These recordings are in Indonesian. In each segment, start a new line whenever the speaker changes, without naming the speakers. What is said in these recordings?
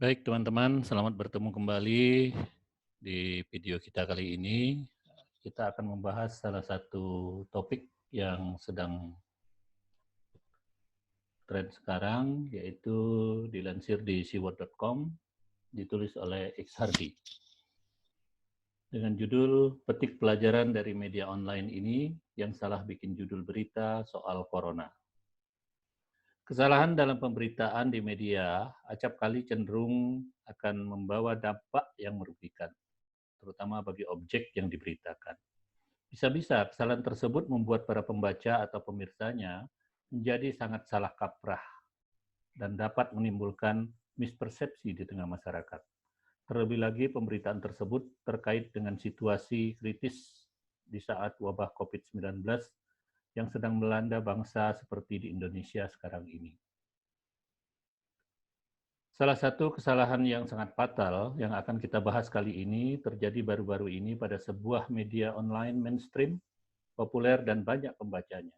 Baik teman-teman, selamat bertemu kembali di video kita kali ini. Kita akan membahas salah satu topik yang sedang tren sekarang, yaitu dilansir di siwot.com, ditulis oleh X Hardy. Dengan judul Petik Pelajaran dari Media Online ini yang salah bikin judul berita soal Corona. Kesalahan dalam pemberitaan di media acap kali cenderung akan membawa dampak yang merugikan, terutama bagi objek yang diberitakan. Bisa-bisa kesalahan tersebut membuat para pembaca atau pemirsanya menjadi sangat salah kaprah dan dapat menimbulkan mispersepsi di tengah masyarakat. Terlebih lagi pemberitaan tersebut terkait dengan situasi kritis di saat wabah COVID-19 yang sedang melanda bangsa seperti di Indonesia sekarang ini. Salah satu kesalahan yang sangat fatal yang akan kita bahas kali ini terjadi baru-baru ini pada sebuah media online mainstream, populer dan banyak pembacanya.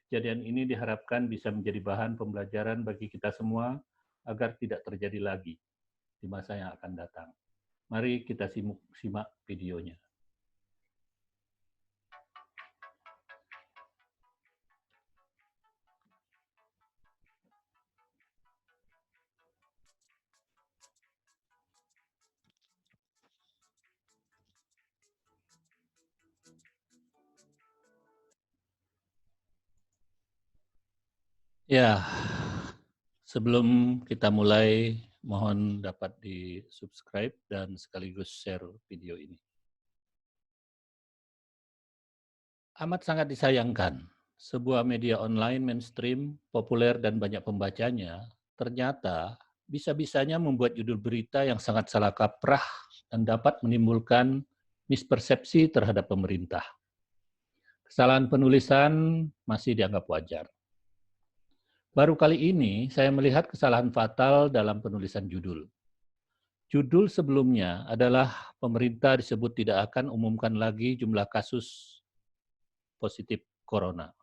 Kejadian ini diharapkan bisa menjadi bahan pembelajaran bagi kita semua agar tidak terjadi lagi di masa yang akan datang. Mari kita simak videonya. Ya, sebelum kita mulai, mohon dapat di-subscribe dan sekaligus share video ini. Amat sangat disayangkan, sebuah media online mainstream, populer dan banyak pembacanya, ternyata bisa-bisanya membuat judul berita yang sangat salah kaprah dan dapat menimbulkan mispersepsi terhadap pemerintah. Kesalahan penulisan masih dianggap wajar. Baru kali ini saya melihat kesalahan fatal dalam penulisan judul. Judul sebelumnya adalah pemerintah disebut tidak akan umumkan lagi jumlah kasus positif corona.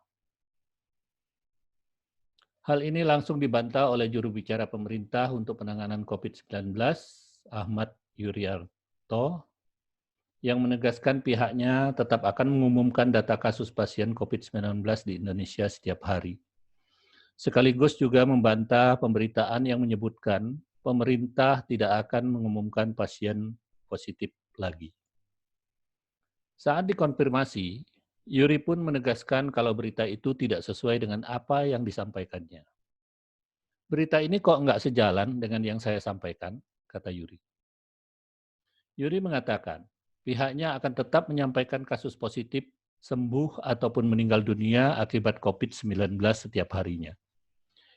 Hal ini langsung dibantah oleh juru bicara pemerintah untuk penanganan COVID-19, Ahmad Yuryanto, yang menegaskan pihaknya tetap akan mengumumkan data kasus pasien COVID-19 di Indonesia setiap hari. Sekaligus juga membantah pemberitaan yang menyebutkan pemerintah tidak akan mengumumkan pasien positif lagi. Saat dikonfirmasi, Yuri pun menegaskan kalau berita itu tidak sesuai dengan apa yang disampaikannya. Berita ini kok nggak sejalan dengan yang saya sampaikan, kata Yuri. Yuri mengatakan, pihaknya akan tetap menyampaikan kasus positif, sembuh ataupun meninggal dunia akibat COVID-19 setiap harinya.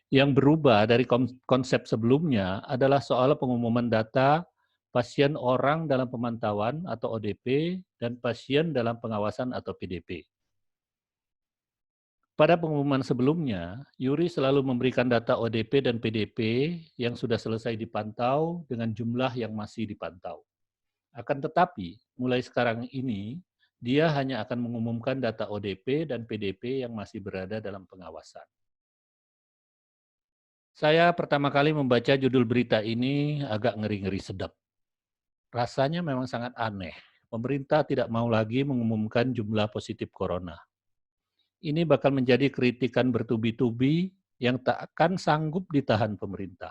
Yang berubah dari konsep sebelumnya adalah soal pengumuman data pasien orang dalam pemantauan atau ODP dan pasien dalam pengawasan atau PDP. Pada pengumuman sebelumnya, Yuri selalu memberikan data ODP dan PDP yang sudah selesai dipantau dengan jumlah yang masih dipantau. Akan tetapi, mulai sekarang ini, dia hanya akan mengumumkan data ODP dan PDP yang masih berada dalam pengawasan. Saya pertama kali membaca judul berita ini agak ngeri-ngeri sedap. Rasanya memang sangat aneh. Pemerintah tidak mau lagi mengumumkan jumlah positif corona. Ini bakal menjadi kritikan bertubi-tubi yang tak akan sanggup ditahan pemerintah.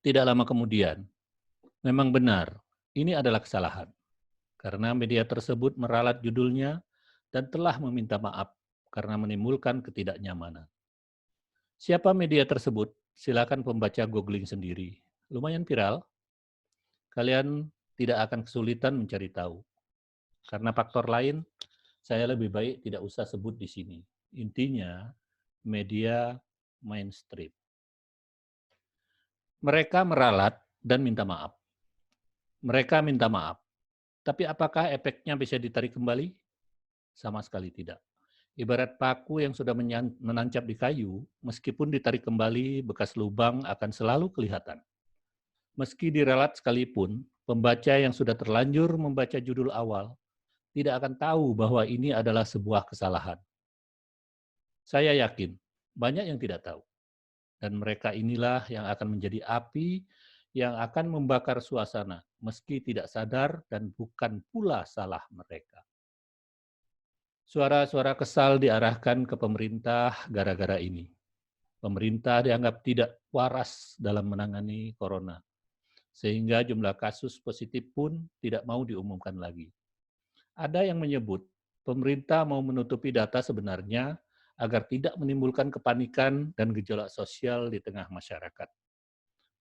Tidak lama kemudian, memang benar, ini adalah kesalahan. Karena media tersebut meralat judulnya dan telah meminta maaf karena menimbulkan ketidaknyamanan. Siapa media tersebut? Silakan pembaca googling sendiri. Lumayan viral, kalian tidak akan kesulitan mencari tahu. Karena faktor lain, saya lebih baik tidak usah sebut di sini. Intinya, media mainstream. Mereka meralat dan minta maaf. Mereka minta maaf. Tapi apakah efeknya bisa ditarik kembali? Sama sekali tidak. Ibarat paku yang sudah menancap di kayu, meskipun ditarik kembali, bekas lubang akan selalu kelihatan. Meski diralat sekalipun, pembaca yang sudah terlanjur membaca judul awal tidak akan tahu bahwa ini adalah sebuah kesalahan. Saya yakin, banyak yang tidak tahu. Dan mereka inilah yang akan menjadi api yang akan membakar suasana, meski tidak sadar dan bukan pula salah mereka. Suara-suara kesal diarahkan ke pemerintah gara-gara ini. Pemerintah dianggap tidak waras dalam menangani corona, sehingga jumlah kasus positif pun tidak mau diumumkan lagi. Ada yang menyebut pemerintah mau menutupi data sebenarnya agar tidak menimbulkan kepanikan dan gejolak sosial di tengah masyarakat.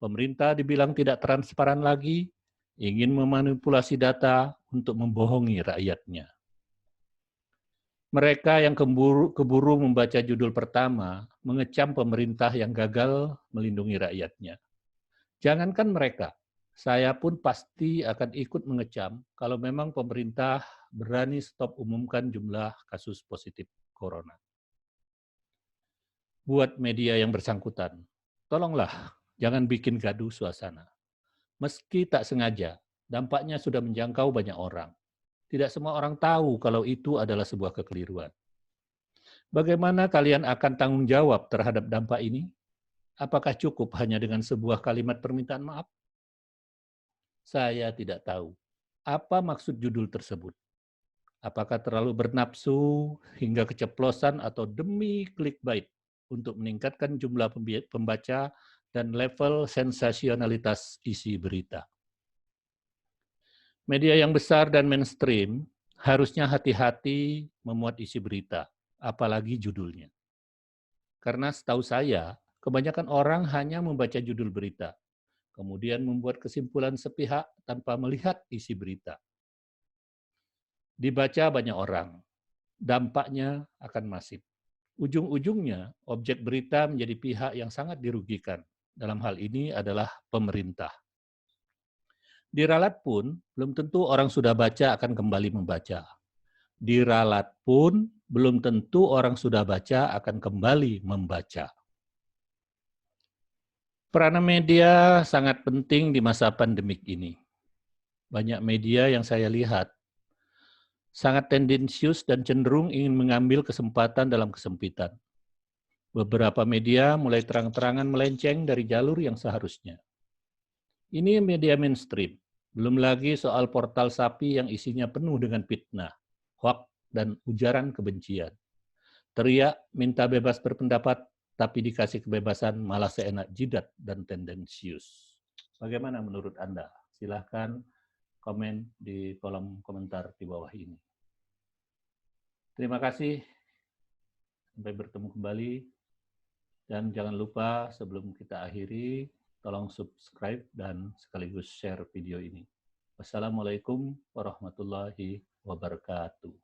Pemerintah dibilang tidak transparan lagi, ingin memanipulasi data untuk membohongi rakyatnya. Mereka yang keburu membaca judul pertama mengecam pemerintah yang gagal melindungi rakyatnya. Jangankan mereka, saya pun pasti akan ikut mengecam kalau memang pemerintah berani stop umumkan jumlah kasus positif corona. Buat media yang bersangkutan, tolonglah jangan bikin gaduh suasana. Meski tak sengaja, dampaknya sudah menjangkau banyak orang. Tidak semua orang tahu kalau itu adalah sebuah kekeliruan. Bagaimana kalian akan tanggung jawab terhadap dampak ini? Apakah cukup hanya dengan sebuah kalimat permintaan maaf? Saya tidak tahu. Apa maksud judul tersebut? Apakah terlalu bernafsu hingga keceplosan atau demi clickbait untuk meningkatkan jumlah pembaca dan level sensasionalitas isi berita? Media yang besar dan mainstream harusnya hati-hati memuat isi berita, apalagi judulnya. Karena setahu saya, kebanyakan orang hanya membaca judul berita, kemudian membuat kesimpulan sepihak tanpa melihat isi berita. Dibaca banyak orang, dampaknya akan masif. Ujung-ujungnya, objek berita menjadi pihak yang sangat dirugikan. Dalam hal ini adalah pemerintah. Diralat pun, belum tentu orang sudah baca akan kembali membaca. Diralat pun, belum tentu orang sudah baca akan kembali membaca. Peranan media sangat penting di masa pandemik ini. Banyak media yang saya lihat sangat tendensius dan cenderung ingin mengambil kesempatan dalam kesempitan. Beberapa media mulai terang-terangan melenceng dari jalur yang seharusnya. Ini media mainstream, belum lagi soal portal sapi yang isinya penuh dengan fitnah, hoaks, dan ujaran kebencian. Teriak minta bebas berpendapat, tapi dikasih kebebasan malah seenak jidat dan tendensius. Bagaimana menurut Anda? Silahkan komen di kolom komentar di bawah ini. Terima kasih, sampai bertemu kembali. Dan jangan lupa sebelum kita akhiri, tolong subscribe dan sekaligus share video ini. Wassalamualaikum warahmatullahi wabarakatuh.